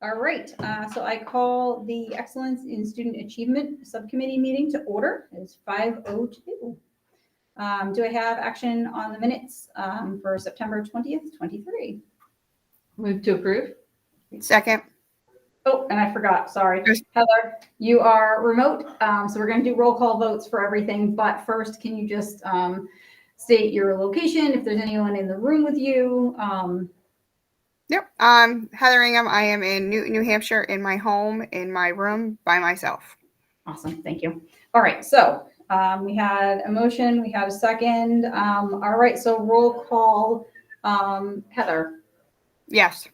All right, so I call the Excellence in Student Achievement Subcommittee meeting to order. It's 5:02. Do I have action on the minutes for September 20th, 23? Move to approve. Second. Oh, and I forgot, sorry. Heather, you are remote, so we're going to do roll call votes for everything. But first, can you just state your location, if there's anyone in the room with you? Yep. Heather Ingham. I am in Newton, New Hampshire, in my home, in my room, by myself. Awesome, thank you. All right, so we had a motion, we had a second. All right, so roll call. Heather? Yes.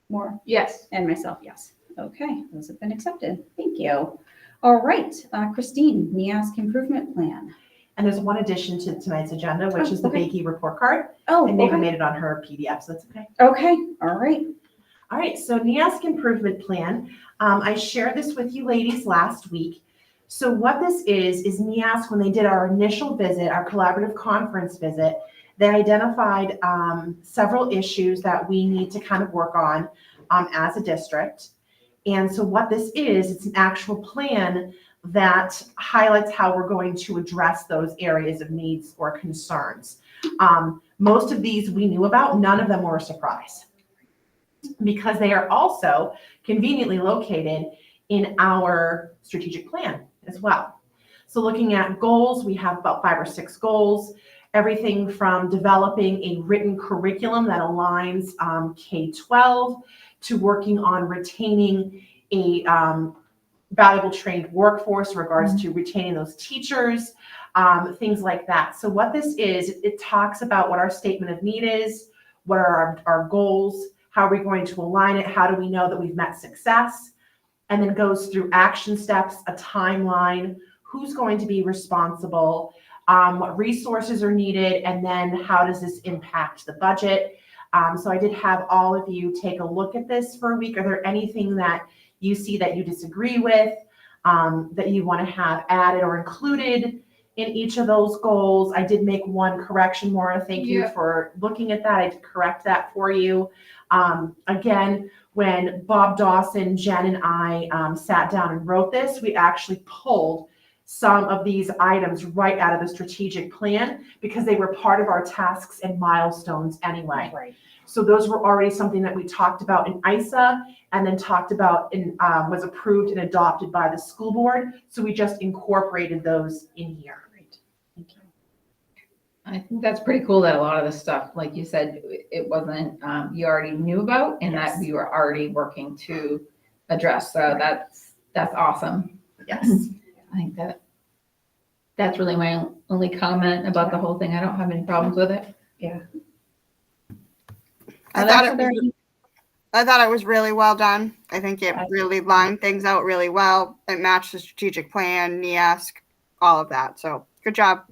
More? Yes. And myself, yes. Okay, those have been accepted. Thank you. All right, Christine, NEASC improvement plan. And there's one addition to tonight's agenda, which is the okay. Bakey report card. Oh, And Neva okay. made it on her PDF, so that's okay. Okay, all right. All right, so NEASC improvement plan. I shared this with you ladies last week. So what this is NEASC, when they did our initial visit, our collaborative conference visit, they identified several issues that we need to kind of work on as a district. And so what this is, it's an actual plan that highlights how we're going to address those areas of needs or concerns. Most of these we knew about, none of them were a surprise, because they are also conveniently located in our strategic plan as well. So looking at goals, we have about 5 or 6 goals, everything from developing a written curriculum that aligns K-12 to working on retaining a valuable trained workforce in regards to retaining those teachers, things like that. So what this is, it talks about what our statement of need is, what are our goals, how are we going to align it, how do we know that we've met success, and then goes through action steps, a timeline, who's going to be responsible, what resources are needed, and then how does this impact the budget. So I did have all of you take a look at this for a week. Are there anything that you see that you disagree with, that you want to have added or included in each of those goals? I did make one correction, Maura. Thank you for looking at that. I did correct that for you. Again, when Bob Dawson, Jen, and I sat down and wrote this, we actually pulled some of these items right out of the strategic plan because they were part of our tasks and milestones anyway. Right. So those were already something that we talked about in EISA and then talked about in was approved and adopted by the school board. So we just incorporated those in here. Great. Thank you. I think that's pretty cool that a lot of the stuff, like you said, it wasn't, you already knew about and Yes. that we were already working to address. So that's awesome. Yes. I think that's really my only comment about the whole thing. I don't have any problems with it. Yeah. I thought it was really well done. I think it really lined things out really well. It matched the strategic plan, NEASC, all of that. So good job.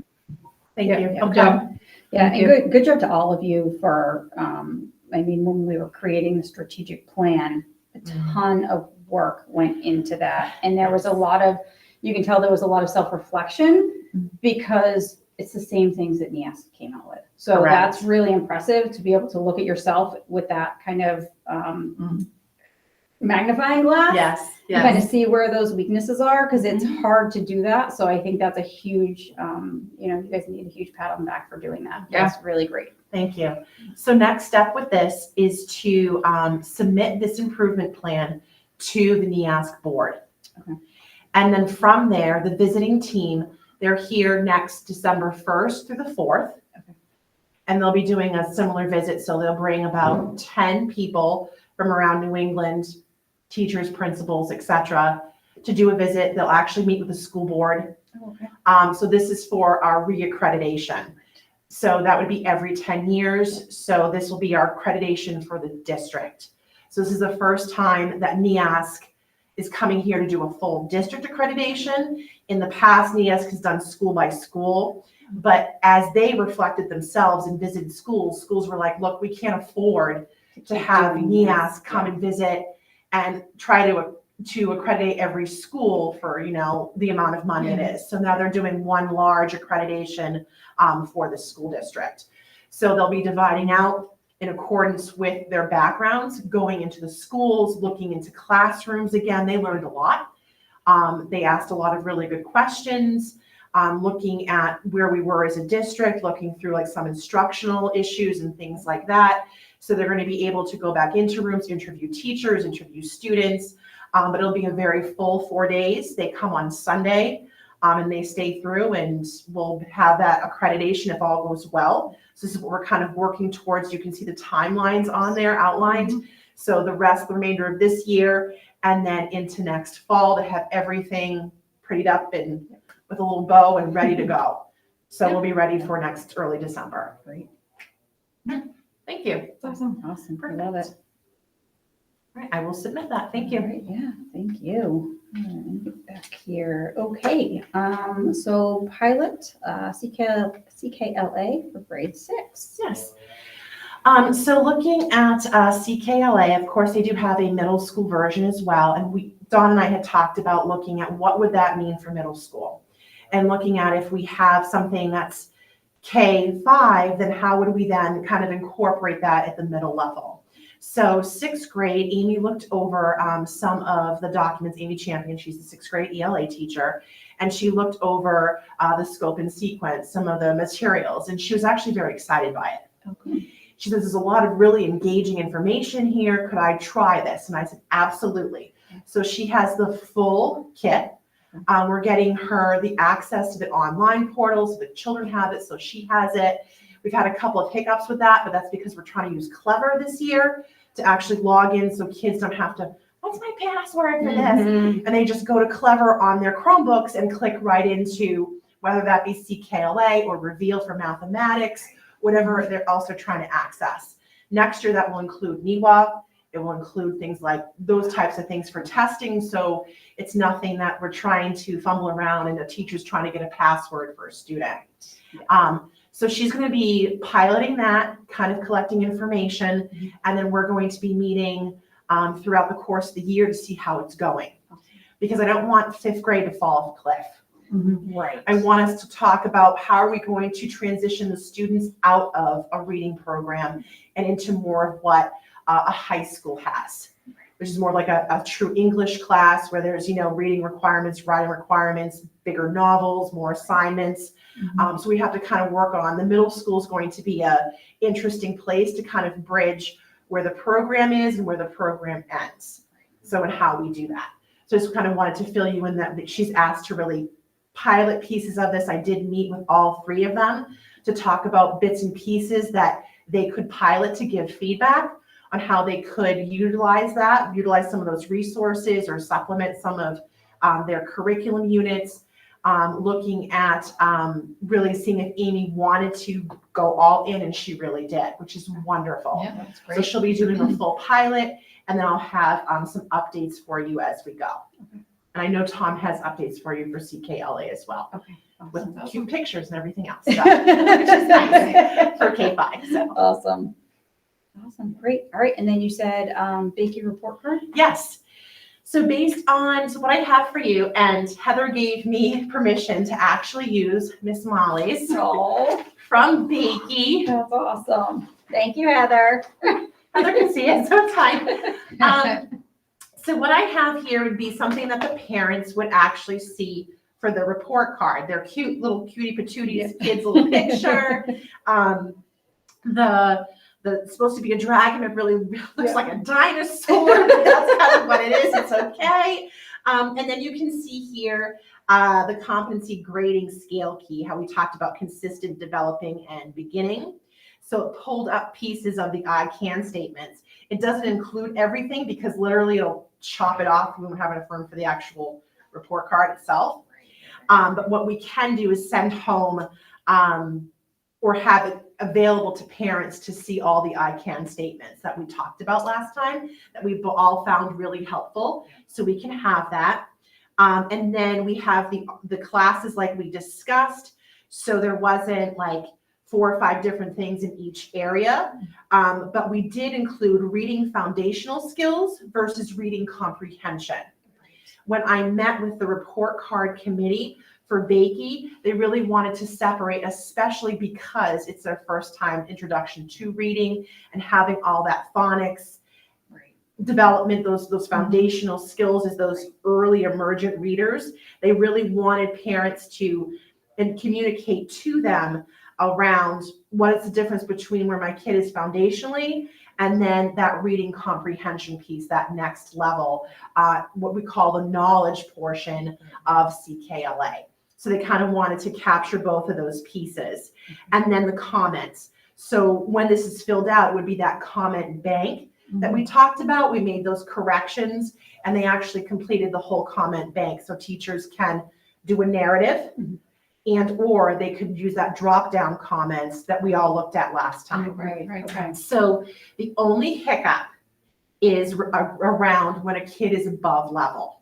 Thank Yeah, you. yeah. Good job. Yeah, Thank and good job to all of you for, I mean, when we were creating the strategic plan, a ton of work went into that. And there was a lot of, you can tell there was a lot of self-reflection because it's the same things that NEASC came out with. So Correct. that's really impressive to be able to look at yourself with that kind of magnifying glass. Yes. You kind of Yes. see where those weaknesses are because it's hard to do that. So I think that's a huge, you guys need a huge pat on the back for doing that. Yeah. That's really great. Thank you. So next step with this is to submit this improvement plan to the NEASC board. Okay. And then from there, the visiting team, they're here next December 1st through the 4th. Okay. And they'll be doing a similar visit. So they'll bring about 10 people from around New England, teachers, principals, etc., to do a visit. They'll actually meet with the school board. Okay. So this is for our reaccreditation. So that would be every 10 years. So this will be our accreditation for the district. So this is the first time that NEASC is coming here to do a full district accreditation. In the past, NEASC has done school by school, but as they reflected themselves and visited schools, schools were like, look, we can't afford to have NEASC come and visit and try to accredit every school for, the amount of money it is. So now they're doing one large accreditation for the school district. So they'll be dividing out in accordance with their backgrounds, going into the schools, looking into classrooms. Again, they learned a lot. They asked a lot of really good questions, looking at where we were as a district, looking through like some instructional issues and things like that. So they're going to be able to go back into rooms, interview teachers, interview students, but it'll be a very full 4 days. They come on Sunday, and they stay through, and we'll have that accreditation if all goes well. So this is what we're kind of working towards. You can see the timelines on there outlined. So the remainder of this year, and then into next fall to have everything prettied up and with a little bow and ready to go. So we'll be ready for next early December. Great. Thank you. That's awesome. Awesome. I love it. All right, I will submit that. Thank All you. right, yeah, thank you. Let me get back here. Okay, so pilot CKLA for grade 6. Yes. So looking at CKLA, of course, they do have a middle school version as well. And Dawn and I had talked about looking at what would that mean for middle school, and looking at if we have something that's K-5, then how would we then kind of incorporate that at the middle level? So 6th grade, Amy looked over some of the documents. Amy Champion, she's the 6th grade ELA teacher, and she looked over the scope and sequence, some of the materials, and she was actually very excited by it. Okay. She says, there's a lot of really engaging information here. Could I try this? And I said, absolutely. So she has the full kit. We're getting her the access to the online portal, so the children have it, so she has it. We've had a couple of hiccups with that, but that's because we're trying to use Clever this year to actually log in, so kids don't have to, what's my password for this? And they just go to Clever on their Chromebooks and click right into whether that be CKLA or Reveal for mathematics, whatever they're also trying to access. Next year, that will include NEWA. It will include things like those types of things for testing. So it's nothing that we're trying to fumble around and the teacher's trying to get a password for a student. So she's going to be piloting that, kind of collecting information, and then we're going to be meeting throughout the course of the year to see how it's going. Because I don't want 5th grade to fall off a cliff. Right. I want us to talk about how are we going to transition the students out of a reading program and into more of what a high school has, which is more like a true English class where there's, reading requirements, writing requirements, bigger novels, more assignments. So we have to kind of work on the middle school is going to be a interesting place to kind of bridge where the program is and where the program ends. So and how we do that. So I just kind of wanted to fill you in that she's asked to really pilot pieces of this. I did meet with all 3 of them to talk about bits and pieces that they could pilot to give feedback on how they could utilize some of those resources or supplement some of their curriculum units, looking at really seeing if Amy wanted to go all in, and she really did, which is wonderful. Yeah, that's So great. she'll be doing a full pilot, and then I'll have some updates for you as we go. And I know Tom has updates for you for CKLA as well, Okay. with Awesome. cute pictures and everything else, so, which is nice for K-5. So. Awesome. Awesome. Great. All right. And then you said Bakey report card. Yes. So based on what I have for you, and Heather gave me permission to actually use Miss Molly's Oh, from Bakey. that's awesome. Thank you, Heather. Heather can see it, so it's fine. So what I have here would be something that the parents would actually see for the report card. They're cute little cutie patooties, kids' little picture. It's supposed to be a dragon. It really looks like a dinosaur, but that's kind of what it is. It's okay. And then you can see here the competency grading scale key, how we talked about consistent, developing, and beginning. So it pulled up pieces of the I can statements. It doesn't include everything because literally it'll chop it off. We won't have it affirmed for the actual report card itself. But what we can do is send home or have it available to parents to see all the I can statements that we talked about last time that we've all found really helpful. So we can have that. And then we have the classes like we discussed. So there wasn't like 4 or 5 different things in each area. But we did include reading foundational skills versus reading comprehension. When I met with the report card committee For Bakey, they really wanted to separate, especially because it's their first time introduction to reading and having all that phonics development, those foundational skills as those early emergent readers. They really wanted parents to and communicate to them around what is the difference between where my kid is foundationally and then that reading comprehension piece, that next level, what we call the knowledge portion of CKLA. So they kind of wanted to capture both of those pieces. And then the comments. So when this is filled out, it would be that comment bank that we talked about. We made those corrections and they actually completed the whole comment bank. So teachers can do a narrative and or they could use that drop down comments that we all looked at last time. Right. Okay. So the only hiccup is around when a kid is above level.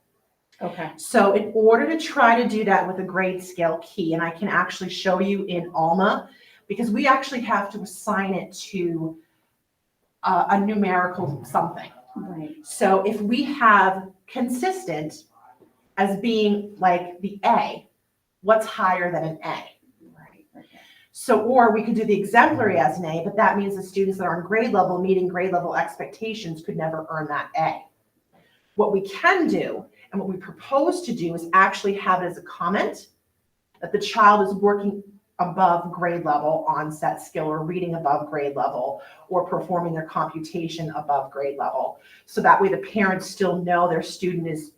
Okay. So in order to try to do that with a grade scale key, and I can actually show you in Alma, because we actually have to assign it to a numerical something. Right. So if we have consistent as being like the A, what's higher than an A? Right. So, or we could do the exemplary as an A, but that means the students that are on grade level meeting grade level expectations could never earn that A. What we can do and what we propose to do is actually have it as a comment that the child is working above grade level on set skill or reading above grade level or performing their computation above grade level. So that way the parents still know their student is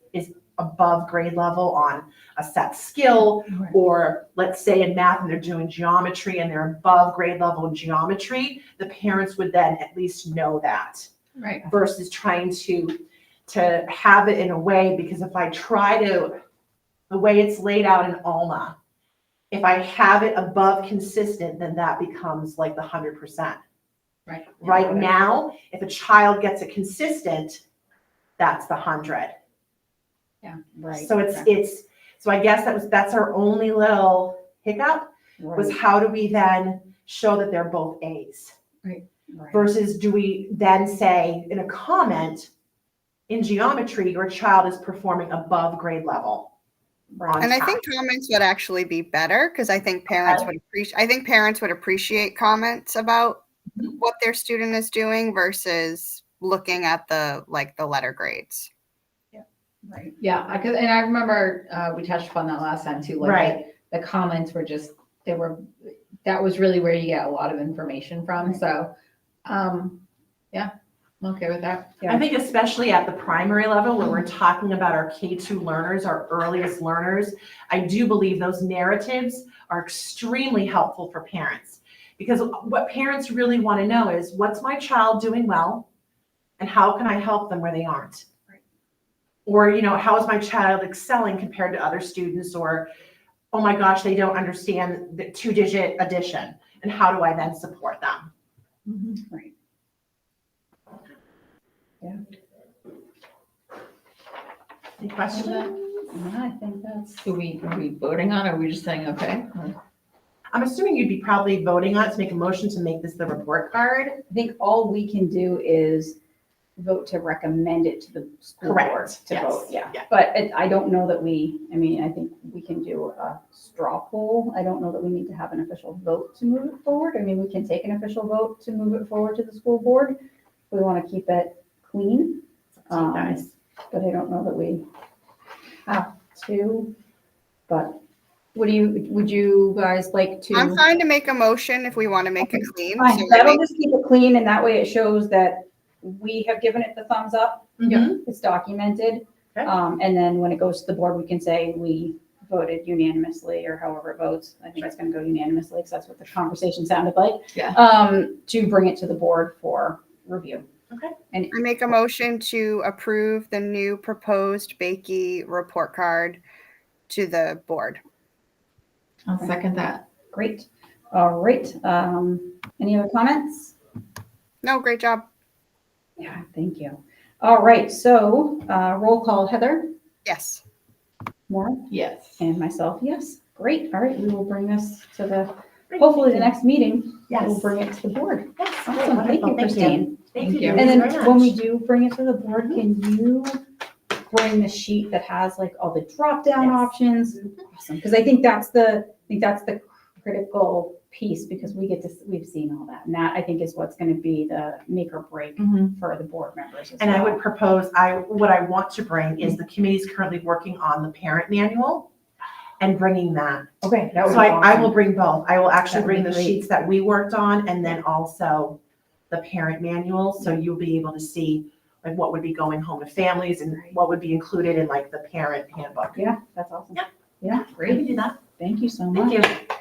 above grade level on a set skill, or let's say in math and they're doing geometry and they're above grade level in geometry, the parents would then at least know that. Right. Versus trying to have it in a way, because if I try to, the way it's laid out in Alma, if I have it above consistent, then that becomes like the 100%. Right. Right now, if a child gets it consistent, that's the 100. Yeah. Right. So so I guess that's our only little hiccup was how do we then show that they're both A's? Right. Versus do we then say in a comment, in geometry, your child is performing above grade level. Right. And I think comments would actually be better because I think parents would appreciate comments about what their student is doing versus looking at the letter grades. Right. Yeah, and I remember we touched upon that last time too. Like Right. the comments were just that was really where you get a lot of information from. Right. So, yeah, I'm okay with that. Yeah. I think especially at the primary level where we're talking about our K2 learners, our earliest learners, I do believe those narratives are extremely helpful for parents. Because what parents really want to know is what's my child doing well and how can I help them where they aren't? Or, how is my child excelling compared to other students? Or, oh my gosh, they don't understand the 2-digit addition. And how do I then support them? Right. Yeah. Any questions? Yeah, I think that's. Are we voting on it, or are we just saying okay? I'm assuming you'd be probably voting on it to make a motion to make this the report card. I think all we can do is vote to recommend it to the school Correct. board to Yes. vote. Yeah. Yeah. But I don't know that I think we can do a straw poll. I don't know that we need to have an official vote to move it forward. I mean, we can take an official vote to move it forward to the school board. We want to keep it clean. Guys. But I don't know that we have to, but would you guys like to? I'm fine to make a motion if we want to make it clean. Fine, So that'll just keep it clean and that way it shows that we have given it the thumbs up. Mhm. It's documented. Okay. And then when it goes to the board, we can say we voted unanimously or however it votes. I think it's going to go unanimously because that's what the conversation sounded like. Yeah. To bring it to the board for review. I make a motion to approve the new proposed Bakey report card to the board. I'll second that. Great. All right. Any other comments? No, great job. Yeah, thank you. All right. So roll call, Heather, Yes. Maura, Yes. and myself. Yes. Great. All right. We will bring this to hopefully the next meeting. Yes. We'll bring it to the board. Yes. Awesome. Thank you, Christine. Thank you. you. And then very when we much. do bring it to the board, can you bring the sheet that has like all the drop-down options. Awesome, because I think that's the critical piece, because we've seen all that. And that, I think, is what's going to be the make or break for the board members as And I well. would propose, what I want to bring is the committee's currently working on the parent manual and bringing that. Okay, that would So be I awesome. will bring both. I will actually That would bring be the great. sheets that we worked on and then also the parent manual. So you'll be able to see like what would be going home to families and what would be included in like the parent handbook. Yeah, that's awesome. Yep. Yeah, We great. can do that. Thank you so much. Thank you.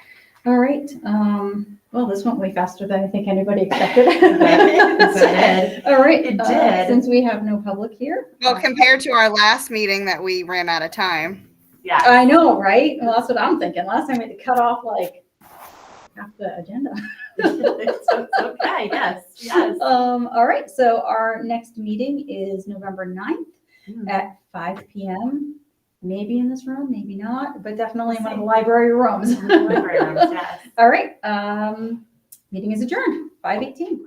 All right. Well, this went way faster than I think anybody expected. It did. All right. It did. Since we have no public here. Well, compared to our last meeting that we ran out of time. Yeah. I know, right? Well, that's what I'm thinking. Last time we had to cut off like half the agenda. It's okay. Yes. Yes. All right. So our next meeting is November 9th at 5 p.m. Maybe in this room, maybe not, but definitely in one of the library rooms. Yes. All right. Meeting is adjourned, 5:18.